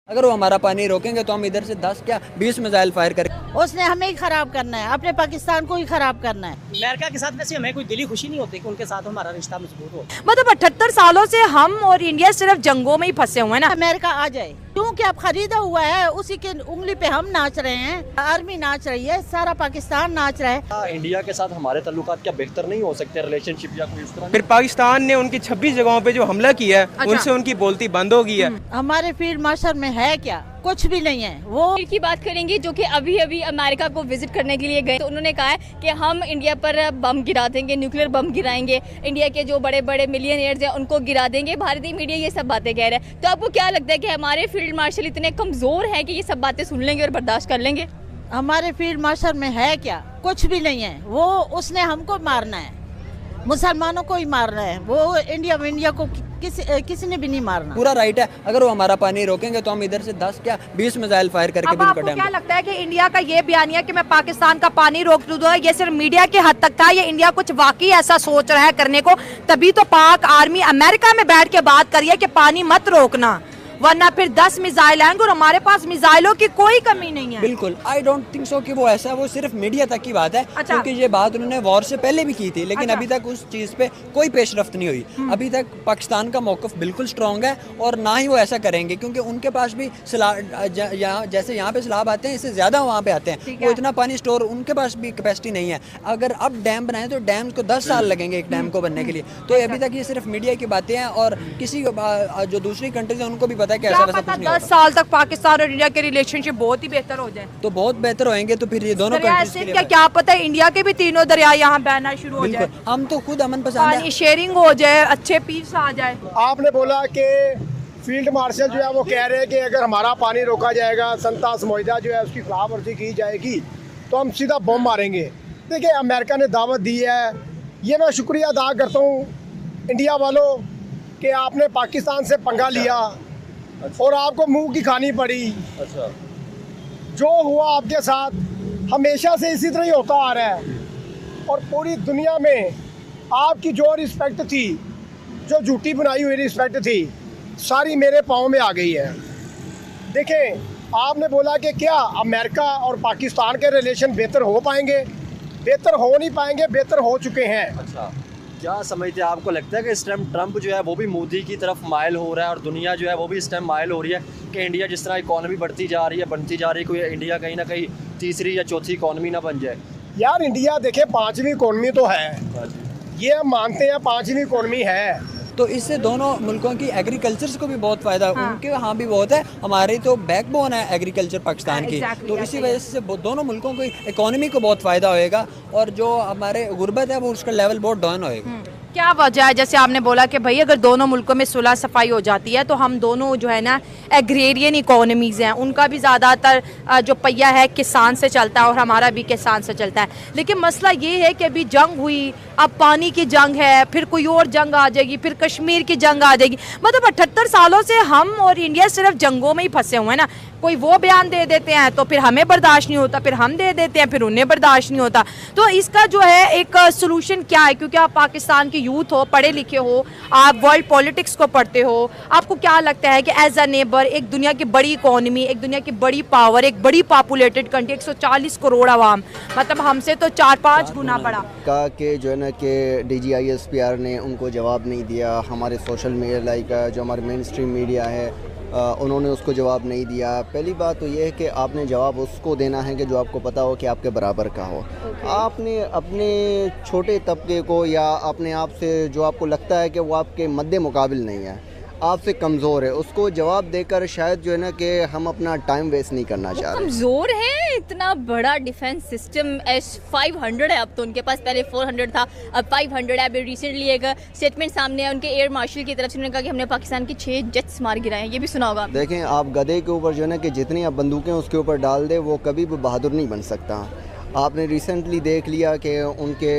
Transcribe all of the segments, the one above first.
अगर वो हमारा पानी रोकेंगे तो हम इधर से 10 क्या 20 मिसाइल फायर करेंगे। उसने हमें ही खराब करना है, अपने पाकिस्तान को ही खराब करना है। अमेरिका के साथ वैसे हमें कोई दिली खुशी नहीं होती कि उनके साथ हमारा रिश्ता मजबूत हो। मतलब 78 सालों से हम और इंडिया सिर्फ जंगों में ही फंसे हुए हैं ना। अमेरिका आ जाए क्योंकि अब खरीदा हुआ है, उसी के उंगली पे हम नाच रहे हैं, आर्मी नाच रही है, सारा पाकिस्तान नाच रहा है। इंडिया के साथ हमारे ताल्लुकात क्या बेहतर नहीं हो सकते रिलेशनशिप या कोई इस तरह? फिर पाकिस्तान ने उनकी 26 जगहों पे जो हमला किया है, उनसे उनकी बोलती बंद हो गई है। हमारे फील्ड मार्शल में है क्या? कुछ भी नहीं है। वो की बात करेंगे जो कि अभी अभी अमेरिका को विजिट करने के लिए गए, तो उन्होंने कहा है कि हम इंडिया पर बम गिरा देंगे, न्यूक्लियर बम गिराएंगे, इंडिया के जो बड़े बड़े मिलियनियर्स हैं उनको गिरा देंगे। भारतीय मीडिया ये सब बातें कह रहा है, तो आपको क्या लगता है कि हमारे फील्ड मार्शल इतने कमजोर हैं कि ये सब बातें सुन लेंगे और बर्दाश्त कर लेंगे? हमारे फील्ड मार्शल में है क्या? कुछ भी नहीं है। वो उसने हमको मारना है, मुसलमानों को ही मारना है। वो इंडिया को किसी ने भी नहीं मारना। पूरा राइट है। अगर वो हमारा पानी रोकेंगे तो हम इधर से 10 क्या 20 मिसाइल फायर करके अब भी उनको आपको डैम क्या लगता है कि इंडिया का ये बयानिया कि मैं पाकिस्तान का पानी रोक दूंगा, ये सिर्फ मीडिया के हद तक था? ये इंडिया कुछ वाकई ऐसा सोच रहा है करने को? तभी तो पाक आर्मी अमेरिका में बैठ के बात कर रही है कि पानी मत रोकना, वरना फिर 10 मिसाइल आएंगे और हमारे पास मिसाइलों की कोई कमी नहीं है। बिल्कुल, आई डोंट थिंक सो कि वो ऐसा है। वो सिर्फ मीडिया तक की बात है। अच्छा। क्योंकि ये बात उन्होंने वॉर से पहले भी की थी, लेकिन अच्छा। अभी तक उस चीज़ पे कोई पेशरफ्त नहीं हुई। अभी तक पाकिस्तान का मौक़िफ़ बिल्कुल स्ट्रॉन्ग है और ना ही वो ऐसा करेंगे, क्योंकि उनके पास भी जैसे यहाँ पे सैलाब आते हैं, इससे ज़्यादा वहाँ पे आते हैं। वो इतना पानी स्टोर उनके पास भी कैपेसिटी नहीं है। अगर अब डैम बनाए तो डैम को 10 साल लगेंगे एक डैम को बनने के लिए। तो अभी तक ये सिर्फ मीडिया की बातें हैं और किसी जो दूसरी कंट्रीज हैं उनको भी पता है कि ऐसा वैसा कुछ नहीं 10 साल तक पाकिस्तान और इंडिया के रिलेशनशिप बहुत ही बेहतर हो जाए तो बहुत बेहतर होंगे। तो फिर ये दोनों कंट्रीज के लिए क्या पता है इंडिया के भी तीनों दरिया यहाँ बहना शुरू हो जाए, बिल्कुल। हम तो खुद अमन पसंद पानी है। शेयरिंग हो जाए, अच्छे पीस आ जाए। आपने बोला कि फील्ड मार्शल जो है वो कह रहे हैं कि अगर हमारा पानी रोका जाएगा, संतास मुआहिदा जो है उसकी खिलाफवर्जी की जाएगी तो हम सीधा बम मारेंगे। देखिए, अमेरिका ने दावत दी है, ये मैं शुक्रिया अदा करता हूँ इंडिया वालों कि आपने पाकिस्तान से पंगा लिया और आपको मुंह की खानी पड़ी। अच्छा, जो हुआ आपके साथ हमेशा से इसी तरह ही होता आ रहा है और पूरी दुनिया में आपकी जो रिस्पेक्ट थी, जो झूठी बनाई हुई रिस्पेक्ट थी, सारी मेरे पाँव में आ गई है। देखें, आपने बोला कि क्या अमेरिका और पाकिस्तान के रिलेशन बेहतर हो पाएंगे? बेहतर हो नहीं पाएंगे, बेहतर हो चुके हैं। अच्छा, क्या समझते हैं? आपको लगता है कि इस टाइम ट्रंप जो है वो भी मोदी की तरफ माइल हो रहा है और दुनिया जो है वो भी इस टाइम माइल हो रही है कि इंडिया जिस तरह इकॉनमी बढ़ती जा रही है, बनती जा रही है, कोई इंडिया कहीं ना कहीं तीसरी या चौथी इकॉनमी ना बन जाए? यार, इंडिया देखे 5वीं इकॉनमी तो है, ये हम मानते हैं 5वीं इकॉनमी है। तो इससे दोनों मुल्कों की एग्रीकल्चर को भी बहुत फायदा उनके यहाँ भी बहुत है। हमारी तो बैकबोन है एग्रीकल्चर पाकिस्तान की। तो इसी वजह से दोनों मुल्कों को इकोनॉमी को बहुत फ़ायदा होएगा और जो हमारे गुर्बत है वो उसका लेवल बहुत डाउन होएगा। क्या वजह है? जैसे आपने बोला कि भाई अगर दोनों मुल्कों में सुलह सफाई हो जाती है तो हम दोनों जो है ना एग्रेरियन इकोनॉमीज़ हैं, उनका भी ज़्यादातर जो पहिया है किसान से चलता है और हमारा भी किसान से चलता है। लेकिन मसला ये है कि अभी जंग हुई, अब पानी की जंग है, फिर कोई और जंग आ जाएगी, फिर कश्मीर की जंग आ जाएगी। मतलब 78 सालों से हम और इंडिया सिर्फ जंगों में ही फंसे हुए हैं ना। कोई वो बयान दे देते हैं तो फिर हमें बर्दाश्त नहीं होता, फिर हम दे देते हैं फिर उन्हें बर्दाश्त नहीं होता। तो इसका जो है एक सोल्यूशन क्या है? क्योंकि आप पाकिस्तान के यूथ हो, पढ़े लिखे हो, आप वर्ल्ड पॉलिटिक्स को पढ़ते हो, आपको क्या लगता है कि एज अ नेबर एक दुनिया की बड़ी इकोनॉमी, एक दुनिया की बड़ी पावर, एक बड़ी पॉपुलेटेड कंट्री, 140 करोड़ आवाम, मतलब हमसे तो 4-5 गुना बड़ा कहा कि जो है ना कि DGISPR ने उनको जवाब नहीं दिया। हमारे सोशल मीडिया लाइक जो हमारे मेन स्ट्रीम मीडिया है उन्होंने उसको जवाब नहीं दिया। पहली बात तो ये है कि आपने जवाब उसको देना है कि जो आपको पता हो कि आपके बराबर का हो। आपने अपने छोटे तबके को या अपने आप से जो आपको लगता है कि वो आपके मद्दे मुकाबिल नहीं है, आपसे कमज़ोर है, उसको जवाब देकर शायद जो है ना कि हम अपना टाइम वेस्ट नहीं करना चाह रहे। कमजोर है, इतना बड़ा डिफेंस सिस्टम S-500 है अब तो उनके पास, पहले 400 था, अब 500 है। अभी रिसेंटली एक स्टेटमेंट सामने है उनके एयर मार्शल की तरफ से, उन्होंने कहा कि हमने पाकिस्तान के 6 जेट्स मार गिराए हैं। ये भी सुना होगा। देखें, आप गधे के ऊपर जो है ना कि जितनी आप बंदूकें उसके ऊपर डाल दे वो कभी भी बहादुर नहीं बन सकता। आपने रिसेंटली देख लिया कि उनके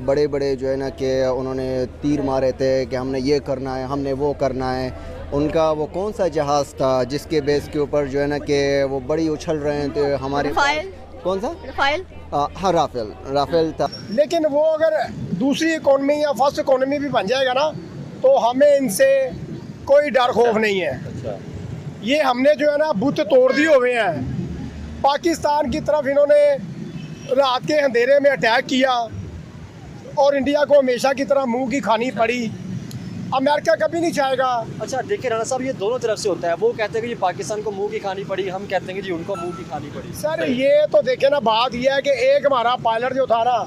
बड़े बड़े जो है ना कि उन्होंने तीर मारे थे कि हमने ये करना है, हमने वो करना है। उनका वो कौन सा जहाज़ था जिसके बेस के ऊपर जो है ना कि वो बड़ी उछल रहे थे हमारे कौन सा राफेल? हाँ, राफेल था। लेकिन वो अगर दूसरी इकॉनमी या फर्स्ट इकॉनमी भी बन जाएगा ना तो हमें इनसे कोई डर खौफ नहीं है। ये हमने जो है ना बुत तोड़ दिए हुए हैं। पाकिस्तान की तरफ इन्होंने रात के अंधेरे में अटैक किया और इंडिया को हमेशा की तरह मुंह की खानी पड़ी। अमेरिका कभी नहीं चाहेगा। अच्छा देखिए राणा साहब, ये दोनों तरफ से होता है। वो कहते हैं कि ये पाकिस्तान को मुंह की खानी पड़ी, हम कहते हैं कि जी उनको मुंह की खानी पड़ी। सर ये तो देखे ना, बात यह है कि एक हमारा पायलट जो था ना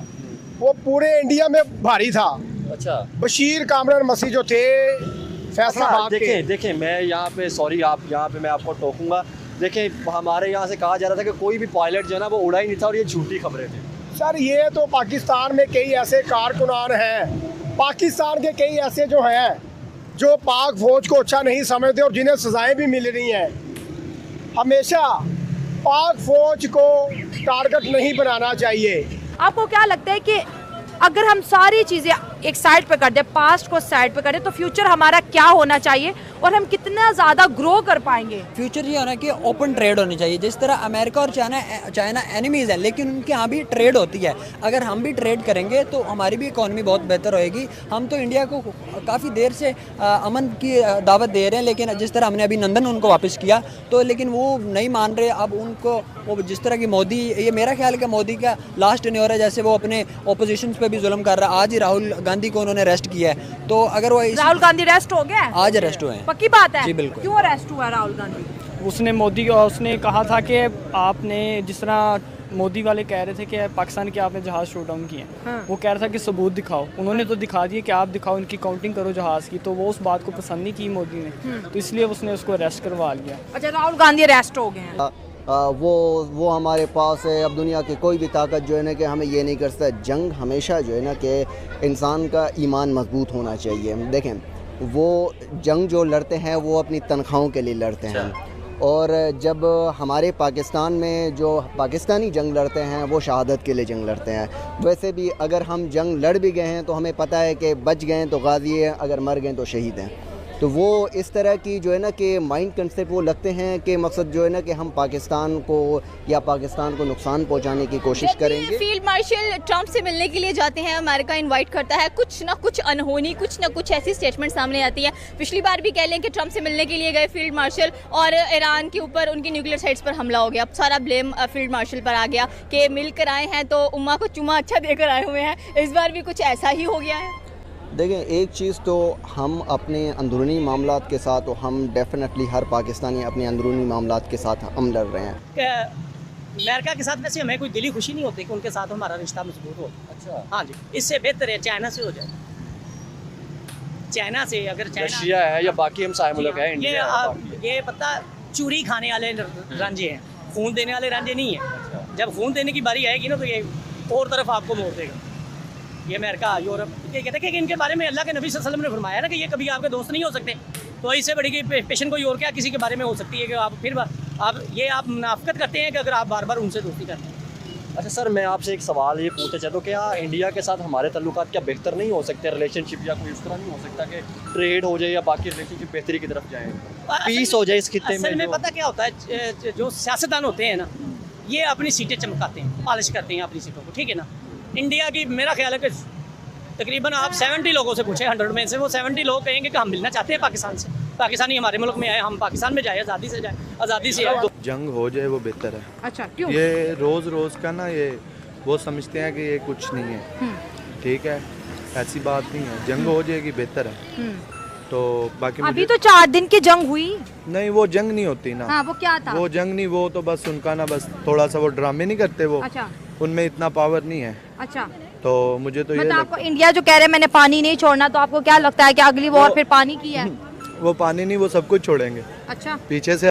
वो पूरे इंडिया में भारी था। अच्छा, बशीर कामरान मसीह जो थे फैसलाबाद के। देखें मैं यहाँ पे सॉरी, आप यहाँ पे मैं आपको टोकूंगा। देखें हमारे यहाँ से कहा जा रहा था कि कोई भी पायलट जो है ना वो उड़ा ही नहीं था और ये झूठी खबरें थी। सर ये तो पाकिस्तान में कई ऐसे कारकुनान हैं, पाकिस्तान के कई ऐसे जो हैं जो पाक फौज को अच्छा नहीं समझते और जिन्हें सजाएं भी मिल रही हैं। हमेशा पाक फौज को टारगेट नहीं बनाना चाहिए। आपको क्या लगता है कि अगर हम सारी चीज़ें एक साइड पर कर दें, पास्ट को साइड पर करें, तो फ्यूचर हमारा क्या होना चाहिए और हम कितना ज़्यादा ग्रो कर पाएंगे? फ्यूचर ये होना कि ओपन ट्रेड होनी चाहिए। जिस तरह अमेरिका और चाइना एनिमीज़ है, लेकिन उनके यहाँ भी ट्रेड होती है। अगर हम भी ट्रेड करेंगे तो हमारी भी इकॉनमी बहुत बेहतर होएगी। हम तो इंडिया को काफ़ी देर से अमन की दावत दे रहे हैं, लेकिन जिस तरह हमने अभी नंदन उनको वापस किया तो लेकिन वो नहीं मान रहे। अब उनको वो जिस तरह की मोदी, ये मेरा ख्याल है कि मोदी का लास्ट टेन्योर है, जैसे वो अपने ओपोजिशन पे भी जुल्म कर रहा है। आज ही राहुल गांधी को उन्होंने अरेस्ट किया है। तो अगर वो राहुल गांधी अरेस्ट हो गया? आज अरेस्ट हुए हैं। पक्की बात है? जी बिल्कुल। क्यों अरेस्ट हुआ राहुल गांधी? उसने कहा था कि आपने जिस तरह मोदी वाले कह रहे थे कि पाकिस्तान के आपने जहाज शूट डाउन किए। हाँ। वो कह रहा था कि सबूत दिखाओ। उन्होंने तो दिखा दिए कि आप दिखाओ, इनकी काउंटिंग करो जहाज की। तो वो उस बात को पसंद नहीं की मोदी ने, तो इसलिए उसने उसको अरेस्ट करवा लिया। अच्छा, राहुल गांधी अरेस्ट हो गए हैं। वो हमारे पास है। अब दुनिया की कोई भी ताकत जो है ना कि हमें ये नहीं कर सकता। जंग हमेशा जो है ना कि इंसान का ईमान मजबूत होना चाहिए। देखें वो जंग जो लड़ते हैं वो अपनी तनख्वाहों के लिए लड़ते हैं, और जब हमारे पाकिस्तान में जो पाकिस्तानी जंग लड़ते हैं वो शहादत के लिए जंग लड़ते हैं। वैसे भी अगर हम जंग लड़ भी गए हैं तो हमें पता है कि बच गए तो गाजी हैं, अगर मर गए तो शहीद हैं। तो वो इस तरह की जो है ना कि माइंड कंसेप्ट वो लगते हैं कि मकसद जो है ना कि हम पाकिस्तान को या पाकिस्तान को नुकसान पहुंचाने की कोशिश करेंगे। फील्ड मार्शल ट्रंप से मिलने के लिए जाते हैं, अमेरिका इनवाइट करता है, कुछ ना कुछ अनहोनी, कुछ ना कुछ ऐसी स्टेटमेंट सामने आती है। पिछली बार भी कह लें कि ट्रंप से मिलने के लिए गए फील्ड मार्शल और ईरान के ऊपर उनकी न्यूक्लियर साइट्स पर हमला हो गया। अब सारा ब्लेम फील्ड मार्शल पर आ गया कि मिलकर आए हैं तो उम्मा को चुमा अच्छा देकर आए हुए हैं। इस बार भी कुछ ऐसा ही हो गया है। देखें एक चीज़ तो हम अपने अंदरूनी मामलात के साथ, तो हम डेफिनेटली हर पाकिस्तानी अपने अंदरूनी मामलात के साथ हम लड़ रहे हैं। अमेरिका के साथ वैसे हमें कोई दिली खुशी नहीं होती कि उनके साथ हमारा रिश्ता मजबूत हो। अच्छा हाँ जी, इससे बेहतर है चाइना से हो जाए। चाइना से अगर रशिया है या बाकी हम सारे मुल्क है, इंडिया ये पता चूरी खाने वाले रांझे हैं, खून देने वाले रांझे नहीं है। जब खून देने की बारी आएगी ना तो ये और तरफ आपको मोड़ देगा। ये अमेरिका, यूरोप, ये कहते हैं कि इनके बारे में अल्लाह के नबी सल्लल्लाहु अलैहि वसल्लम ने फरमाया ना कि ये कभी आपके दोस्त नहीं हो सकते। तो इससे बड़ी की पेशन कोई और क्या किसी के बारे में हो सकती है कि आप फिर आप मुनाफिकत करते हैं कि अगर आप बार बार उनसे दोस्ती करते हैं। अच्छा सर, मैं आपसे एक सवाल ये पूछना चाहता हूँ, क्या इंडिया के साथ हमारे तल्लुकात क्या बेहतर नहीं हो सकते? रिलेशनशिप या कोई इस तरह नहीं हो सकता कि ट्रेड हो जाए या बाकी रिलेशनशिप बेहतरी की तरफ जाए, पीस हो जाए इस खित्ते में? असल में पता क्या होता है, जो सियासतदान होते हैं ना ये अपनी सीटें चमकाते हैं, पॉलिश करते हैं अपनी सीटों को, ठीक है ना। इंडिया की मेरा ख्याल है कि तकरीबन आप 70 लोगों से पूछे 100 में से वो 70 लोग कहेंगे कि हम मिलना चाहते हैं पाकिस्तान से। पाकिस्तानी हमारे मुल्क में आए, हम पाकिस्तान में जाए, आज़ादी से जाए, आज़ादी से आए। जंग हो जाए वो बेहतर है। अच्छा क्यों? ये रोज़ का ना ये वो समझते हैं कि ये कुछ नहीं है, ठीक है, ऐसी बात नहीं है। जंग हो जाएगी बेहतर है। तो बाकी अभी तो 4 दिन की जंग हुई नहीं, वो जंग नहीं होती ना। हाँ, वो क्या था? वो जंग नहीं, वो तो बस उनका ना बस थोड़ा सा वो ड्रामे नहीं करते वो। अच्छा। उनमें इतना पावर नहीं है। अच्छा, तो मुझे तो ये मतलब आपको इंडिया जो कह रहे हैं मैंने पानी नहीं छोड़ना, तो आपको क्या लगता है कि अगली वॉर फिर पानी की है? वो पानी नहीं, वो सब कुछ छोड़ेंगे। अच्छा, पीछे से